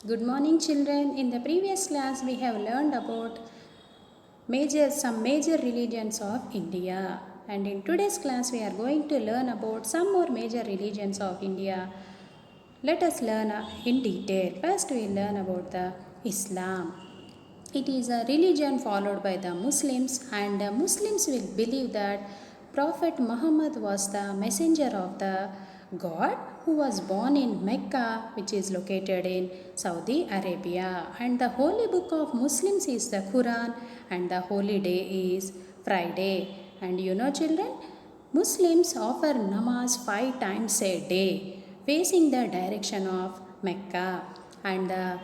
Good morning, children. In the previous class, we have learned about some major religions of India. And in today's class, we are going to learn about some more major religions of India. Let us learn in detail. First, we learn about the Islam. It is a religion followed by the Muslims, and the Muslims will believe that Prophet Muhammad was the messenger of the God who was born in Mecca, which is located in Saudi Arabia. And the holy book of Muslims is the Quran, and the holy day is Friday. And you know, children, Muslims offer namaz 5 times a day, facing the direction of Mecca. And the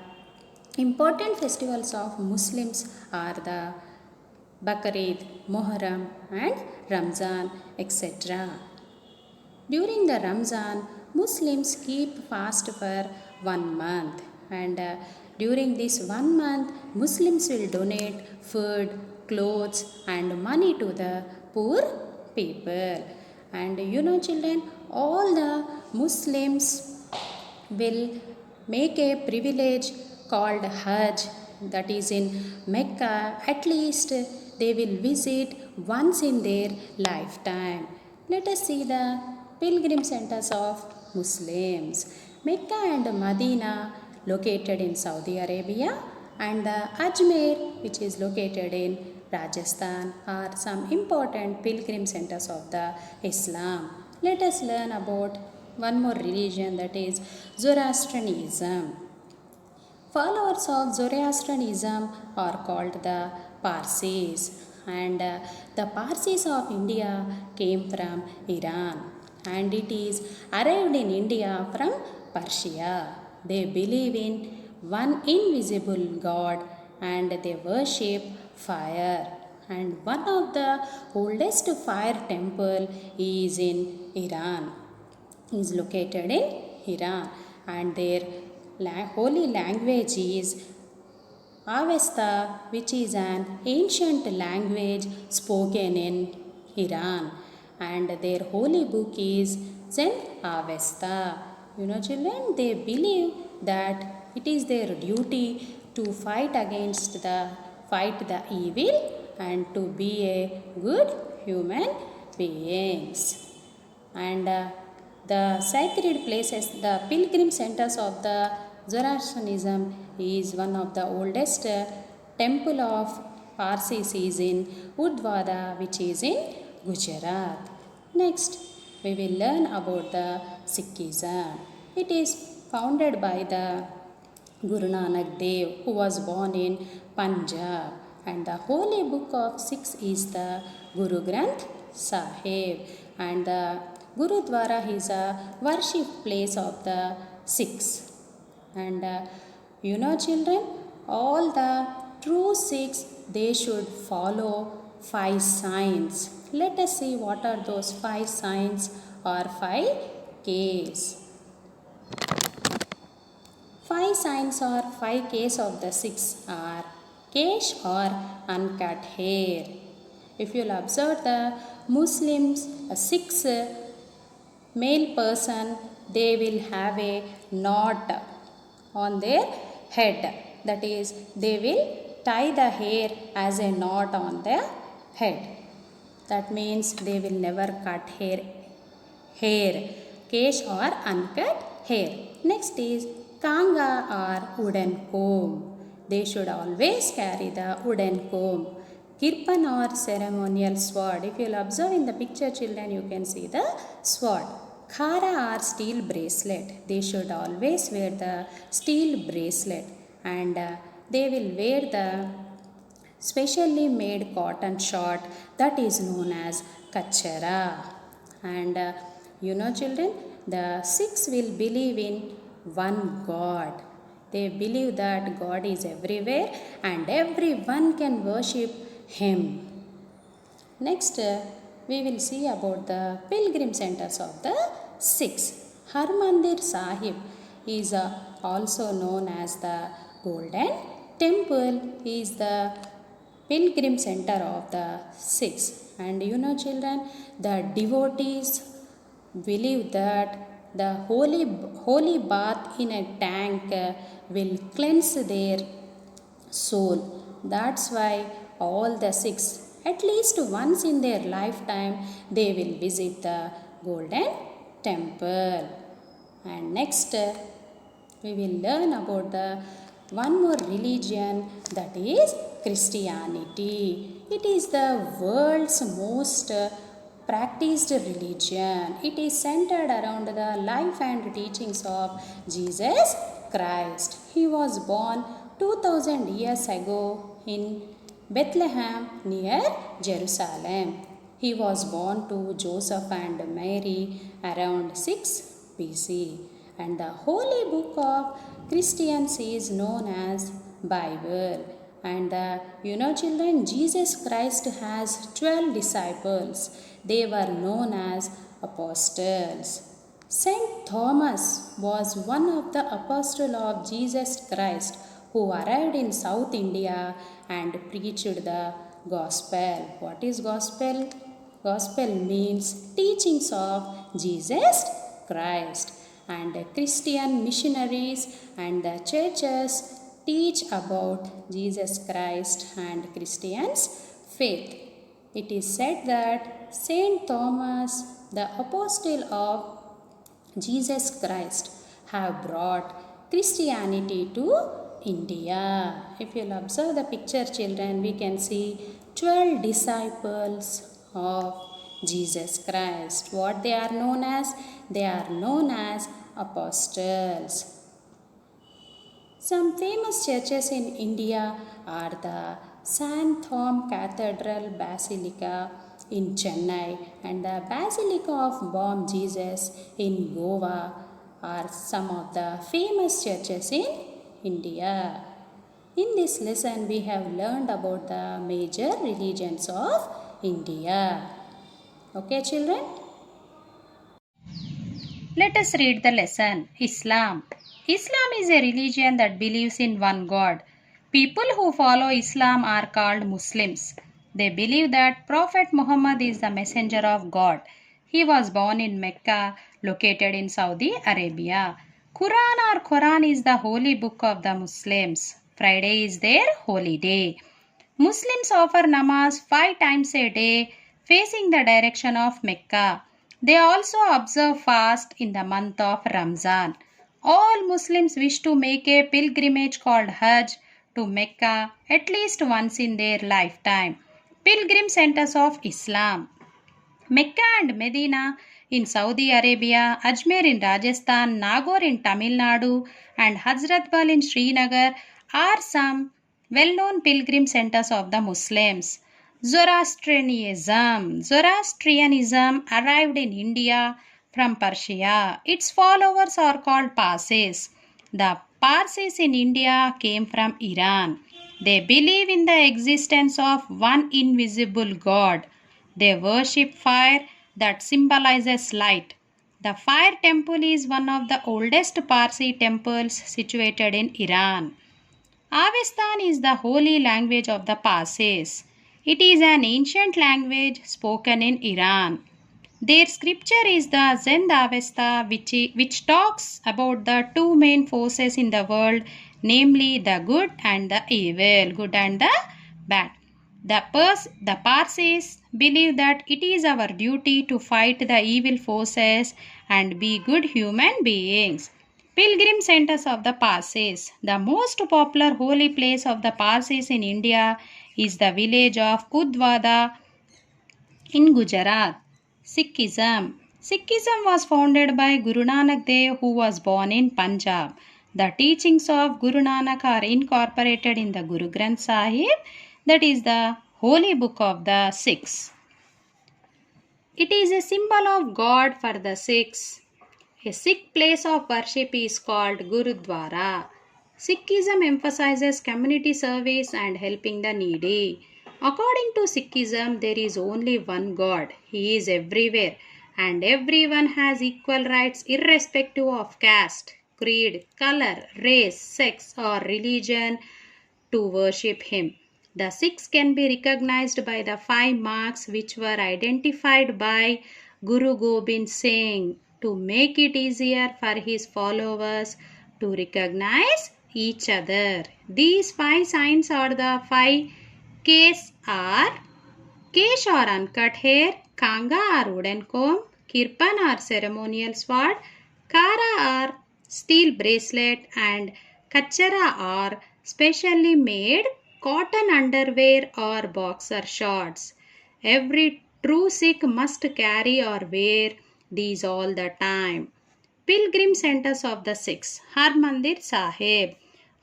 important festivals of Muslims are the Baqreed, Muharram, and Ramzan, etc. During the Ramzan, Muslims keep fast for 1 month, and during this 1 month, Muslims will donate food, clothes, and money to the poor people. And you know, children, all the Muslims will make a privilege called Hajj, that is in Mecca. At least they will visit once in their lifetime. Let us see the pilgrim centers of Muslims. Mecca and Medina, located in Saudi Arabia, and the Ajmer, which is located in Rajasthan, are some important pilgrim centers of the Islam. Let us learn about one more religion, that is Zoroastrianism. Followers of Zoroastrianism are called the Parsis, and the Parsis of India came from Iran, and it is arrived in India from Persia. They believe in one invisible God and they worship fire. And one of the oldest fire temple is in Iran, is located in Iran, and their holy language is Avesta, which is an ancient language spoken in Iran, and their holy book is Zend Avesta. You know, children, they believe that it is their duty to fight the evil and to be a good human beings. And the sacred places, the pilgrim centers of the Zoroastrianism is one of the oldest temple of Parsis is in Urdhwada, which is in Gujarat. Next, we will learn about the Sikhism. It is founded by the Guru Nanak Dev, who was born in Punjab, and the holy book of Sikhs is the Guru Granth Sahib, and the Gurudwara is a worship place of the Sikhs. And you know, children, all the true Sikhs, they should follow 5 signs. Let us see what are those 5 signs or 5 Ks. 5 signs or 5 Ks of the Sikhs are kesh or uncut hair. If you'll observe the Muslims, Sikhs, male person, they will have a knot on their head. That is, they will tie the hair as a knot on their head. That means they will never cut hair, kesh or uncut hair. Next is kanga or wooden comb. They should always carry the wooden comb. Kirpan or ceremonial sword. If you will observe in the picture, children, you can see the sword. Khara or steel bracelet. They should always wear the steel bracelet, and they will wear the specially made cotton short that is known as kachara. And you know, children, the Sikhs will believe in one God. They believe that God is everywhere and everyone can worship Him. Next, we will see about the pilgrim centers of the Sikhs. Harmandir Sahib is also known as the Golden Temple, is the pilgrim center of the Sikhs. And you know, children, the devotees believe that The holy bath in a tank will cleanse their soul. That's why all the Sikhs, at least once in their lifetime, they will visit the Golden Temple. And next, we will learn about the one more religion, that is Christianity. It is the world's most practiced religion. It is centered around the life and teachings of Jesus Christ. He was born 2000 years ago in Bethlehem near Jerusalem. He was born to Joseph and Mary around 6 BC, and the holy book of Christians is known as Bible. And children, Jesus Christ has 12 disciples. They were known as apostles. Saint Thomas was one of the apostles of Jesus Christ who arrived in South India and preached the gospel. What is gospel? Gospel means teachings of Jesus Christ. And Christian missionaries and the churches teach about Jesus Christ and Christians' faith. It is said that Saint Thomas, the apostle of Jesus Christ, have brought Christianity to India. If you'll observe the picture, children, we can see 12 disciples of Jesus Christ. What they are known as? They are known as apostles. Some famous churches in India are the St. Thom Cathedral Basilica in Chennai and the Basilica of Bom Jesus in Goa are some of the famous churches in India. In this lesson, we have learned about the major religions of India. Okay, children? Let us read the lesson. Islam. Islam is a religion that believes in one God. People who follow Islam are called Muslims. They believe that Prophet Muhammad is the messenger of God. He was born in Mecca, located in Saudi Arabia. Quran is the holy book of the Muslims. Friday is their holy day. Muslims offer namaz 5 times a day facing the direction of Mecca. They also observe fast in the month of Ramzan. All Muslims wish to make a pilgrimage called Hajj to Mecca at least once in their lifetime. Pilgrim centers of Islam. Mecca and Medina in Saudi Arabia, Ajmer in Rajasthan, Nagaur in Tamil Nadu, and Hazratbal in Srinagar are some well-known pilgrim centers of the Muslims. Zoroastrianism arrived in India from Persia. Its followers are called Parsis. The Parsis in India came from Iran. They believe in the existence of one invisible God. They worship fire that symbolizes light. The fire temple is one of the oldest Parsi temples situated in Iran. Avestan is the holy language of the Parsis. It is an ancient language spoken in Iran. Their scripture is the Zend Avesta, which talks about the two main forces in the world, namely the good and the evil, good and the bad. The Parsis believe that it is our duty to fight the evil forces and be good human beings. Pilgrim centers of the Parsis. The most popular holy place of the Parsis in India is the village of Udvada in Gujarat. Sikhism. Sikhism was founded by Guru Nanak Dev, who was born in Punjab. The teachings of Guru Nanak are incorporated in the Guru Granth Sahib, that is the holy book of the Sikhs. It is a symbol of God for the Sikhs. A Sikh place of worship is called Gurudwara. Sikhism emphasizes community service and helping the needy. According to Sikhism, there is only one God. He is everywhere and everyone has equal rights irrespective of caste, creed, color, race, sex or religion to worship him. The Sikhs can be recognized by the 5 marks which were identified by Guru Gobind Singh to make it easier for his followers to recognize each other. These 5 signs are the 5 Ks are Kesh or uncut hair, Kanga or wooden comb, Kirpan or ceremonial sword, Kara or steel bracelet, and Kachara or specially made cotton underwear or boxer shorts. Every true Sikh must carry or wear these all the time. Pilgrim centers of the Sikhs, Harmandir Sahib,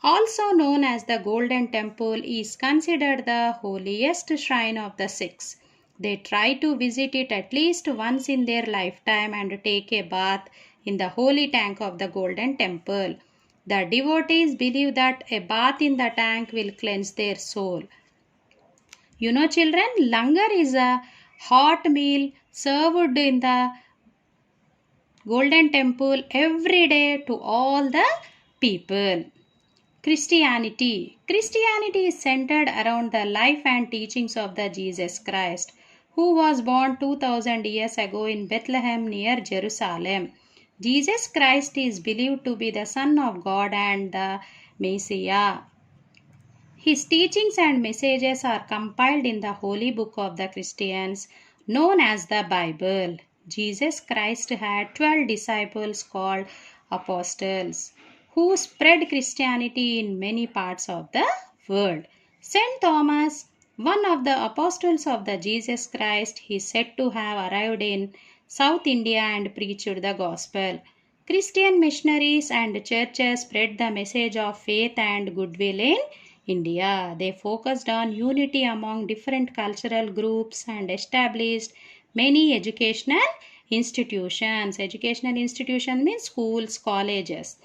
also known as the Golden Temple, is considered the holiest shrine of the Sikhs. They try to visit it at least once in their lifetime and take a bath in the holy tank of the Golden Temple. The devotees believe that a bath in the tank will cleanse their soul. You know, children, langar is a hot meal served in the Golden Temple every day to all the people. Christianity is centered around the life and teachings of the Jesus Christ, who was born 2000 years ago in Bethlehem near Jerusalem. Jesus Christ is believed to be the Son of God and the Messiah. His teachings and messages are compiled in the holy book of the Christians known as the Bible. Jesus Christ had 12 disciples called apostles who spread Christianity in many parts of the world. Saint Thomas, one of the apostles of the Jesus Christ, is said to have arrived in South India and preached the gospel. Christian missionaries and churches spread the message of faith and goodwill in India. They focused on unity among different cultural groups and established many educational institutions. Educational institution means schools, colleges,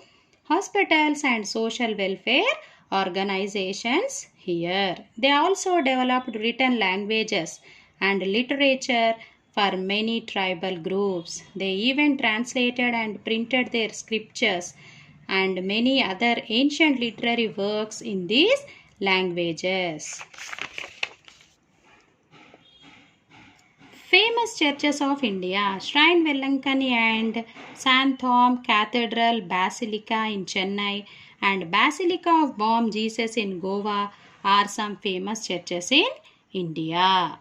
hospitals, and social welfare organizations here. They also developed written languages and literature for many tribal groups. They even translated and printed their scriptures and many other ancient literary works in these languages. Famous churches of India: Shrine Velankani and Santhom Cathedral Basilica in Chennai and Basilica of Bom Jesus in Goa are some famous churches in India.